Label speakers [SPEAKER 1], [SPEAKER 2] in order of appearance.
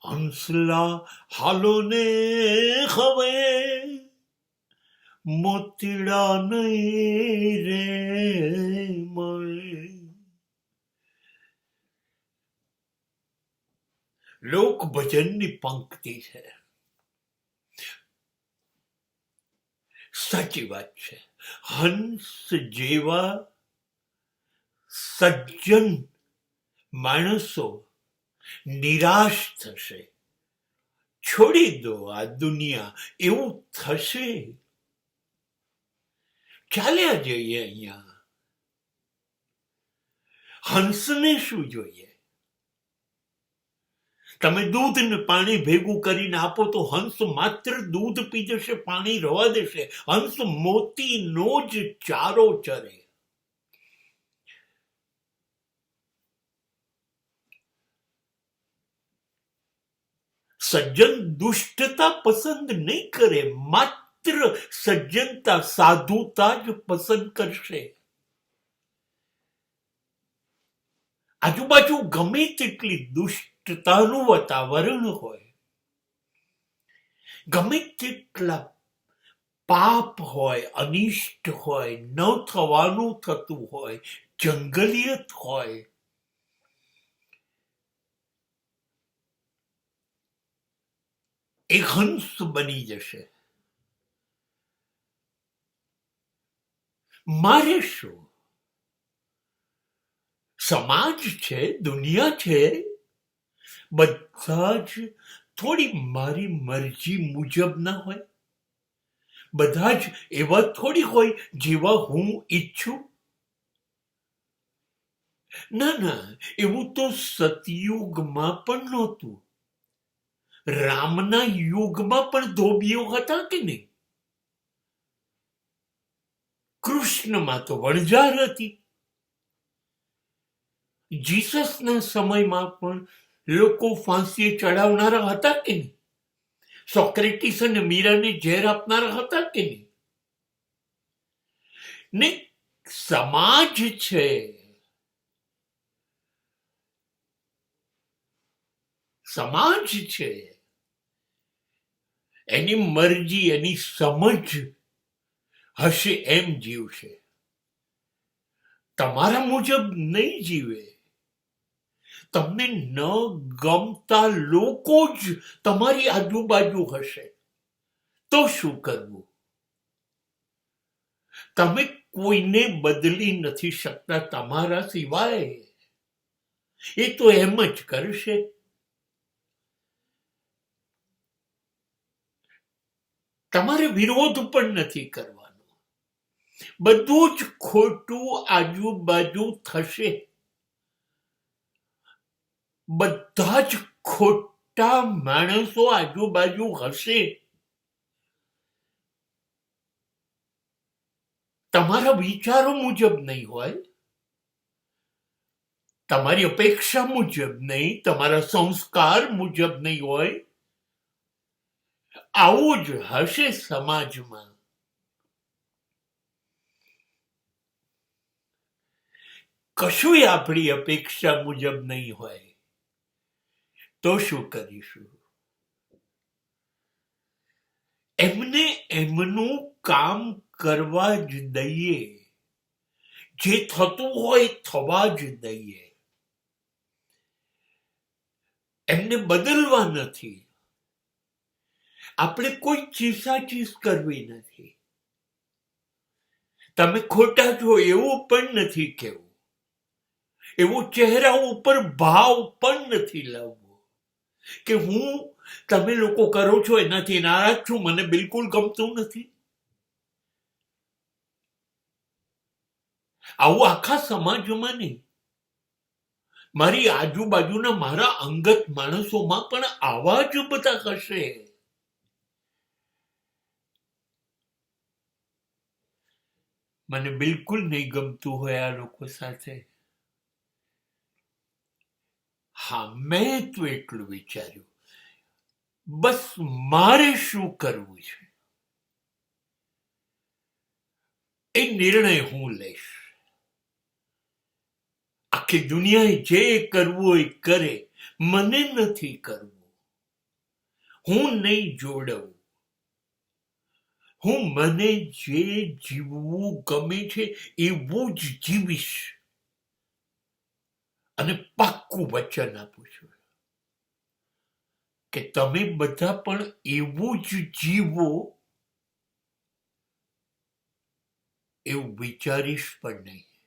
[SPEAKER 1] હંસલા હાલો ને હવે મોતીડા નહીં રે મળે. લોક ભજનની પંક્તિ છે. સાચી વાત છે. હંસ જેવા સજ્જન માણસો નિરાશ થશે, છોડી દો આ દુનિયા, એવું થશે. ચાલ્યા જઈએ અહીંયા. હંસને શું જોઈએ? તમે દૂધ ને પાણી ભેગું કરીને આપો તો હંસ માત્ર દૂધ પી જશે, પાણી રવા દેશે. હંસ મોતીનો જ ચારો ચરે. સજ્જન દુષ્ટતા પસંદ નહીં કરે, માત્ર સજ્જનતા સાધુતા જ પસંદ કરશે. આજુબાજુ ગમે તેટલી દુષ્ટતાનું વાતાવરણ હોય, ગમે તેટલા પાપ હોય, અનિષ્ટ હોય, ન થવાનું થતું હોય, જંગલિયત હોય, એ હંસ બની જશે. મારે શું? સમાજ છે, દુનિયા છે, બધા જ થોડી મારી મરજી મુજબ ના હોય. બધા જ એવા થોડી હોય જેવા હું ઈચ્છું. ના ના, એવું તો સતયુગમાં પણ નહોતું. રામના યુગમાં પણ ધોબીઓ હતા કે નહીં? કૃષ્ણમાં તો વણઝાર હતી. જીસસના સમયમાં પણ લોકો ફાંસીએ ચડાવનારા હતા કે નહીં? સોક્રેટિસ અને મીરાને ઝેર આપનારા હતા કે નહીં? ને સમાજ છે, સમાજ છે, એની મરજી, એની સમજ હશે એમ જીવશે. તમારા મુજબ નહીં જીવે. તમને ન ગમતા લોકો જ તમારી આજુબાજુ હશે, તો શું કરવું? તમે કોઈને બદલી નથી શકતા તમારા સિવાય. એ તો એમ જ કરશે. તમારે વિરોધ પણ નથી કરવાનો. બધું જ ખોટું આજુબાજુ થશે. બધા જ ખોટા માણસો આજુબાજુ હશે. તમારા વિચારો મુજબ નહીં હોય, તમારી અપેક્ષા મુજબ નહીં, તમારા સંસ્કાર મુજબ નહીં હોય. આવું જ હશે સમાજમાં. કશું આપણી અપેક્ષા મુજબ નહીં હોય તો શું કરીશું? એમને એમનું કામ કરવા જ દઈએ. જે થતું હોય થવા જ દઈએ. એમને બદલવા નથી. આપણે કોઈ ચીસાચીસ કરવી નથી. તમે ખોટા છો એવું પણ નથી કહેવું. એવો ચહેરા ઉપર ભાવ પણ નથી લાવવો કે હું તમે લોકો કરો છો એનાથી નારાજ છું, મને બિલકુલ ગમતું નથી. આવું આખા સમાજમાં નહીં, મારી આજુબાજુના મારા અંગત માણસોમાં પણ આવા જ બધા હશે. મને બિલકુલ નહીં ગમતું હોય આ લોકો સાથે. હા, મેં તો એટલું વિચાર્યું, બસ મારે શું કરવું છે એ નિર્ણય હું લઈશ. આખી દુનિયાએ જે કરવું હોય કરે, મને નથી કરવું. હું નહીં જોડવું. હું મને જે જીવવું ગમે છે એવું જ જીવીશ. અને પાક્કું વચન આપું છું કે તમે બધા પણ એવું જ જીવો, એવું વિચારીશ પણ નહીં.